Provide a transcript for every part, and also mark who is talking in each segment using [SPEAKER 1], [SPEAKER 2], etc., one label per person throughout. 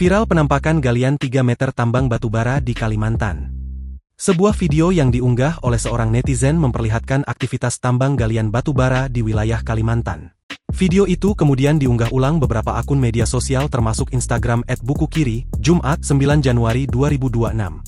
[SPEAKER 1] Viral penampakan galian 3 meter tambang batubara di Kalimantan. Sebuah video yang diunggah oleh seorang netizen memperlihatkan aktivitas tambang galian batubara di wilayah Kalimantan. Video itu kemudian diunggah ulang beberapa akun media sosial termasuk Instagram @bukukiri, Jumat 9 Januari 2026.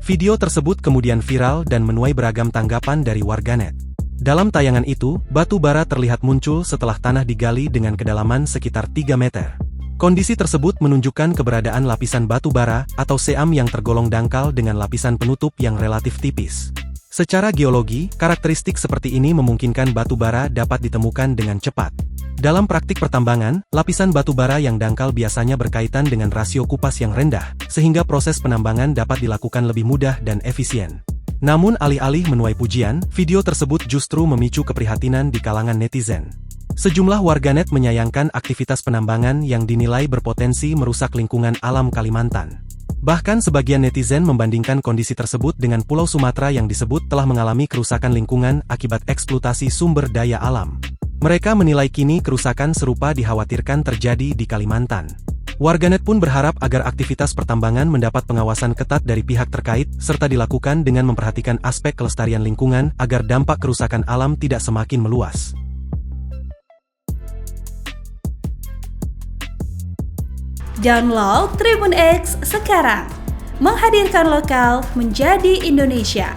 [SPEAKER 1] Video tersebut kemudian viral dan menuai beragam tanggapan dari warganet. Dalam tayangan itu, batu bara terlihat muncul setelah tanah digali dengan kedalaman sekitar 3 meter. Kondisi tersebut menunjukkan keberadaan lapisan batu bara atau seam yang tergolong dangkal dengan lapisan penutup yang relatif tipis. Secara geologi, karakteristik seperti ini memungkinkan batu bara dapat ditemukan dengan cepat. Dalam praktik pertambangan, lapisan batu bara yang dangkal biasanya berkaitan dengan rasio kupas yang rendah, sehingga proses penambangan dapat dilakukan lebih mudah dan efisien. Namun alih-alih menuai pujian, video tersebut justru memicu keprihatinan di kalangan netizen. Sejumlah warganet menyayangkan aktivitas penambangan yang dinilai berpotensi merusak lingkungan alam Kalimantan. Bahkan sebagian netizen membandingkan kondisi tersebut dengan Pulau Sumatera yang disebut telah mengalami kerusakan lingkungan akibat eksploitasi sumber daya alam. Mereka menilai kini kerusakan serupa dikhawatirkan terjadi di Kalimantan. Warganet pun berharap agar aktivitas pertambangan mendapat pengawasan ketat dari pihak terkait, serta dilakukan dengan memperhatikan aspek kelestarian lingkungan agar dampak kerusakan alam tidak semakin meluas.
[SPEAKER 2] Download Tribun X sekarang, menghadirkan lokal menjadi Indonesia.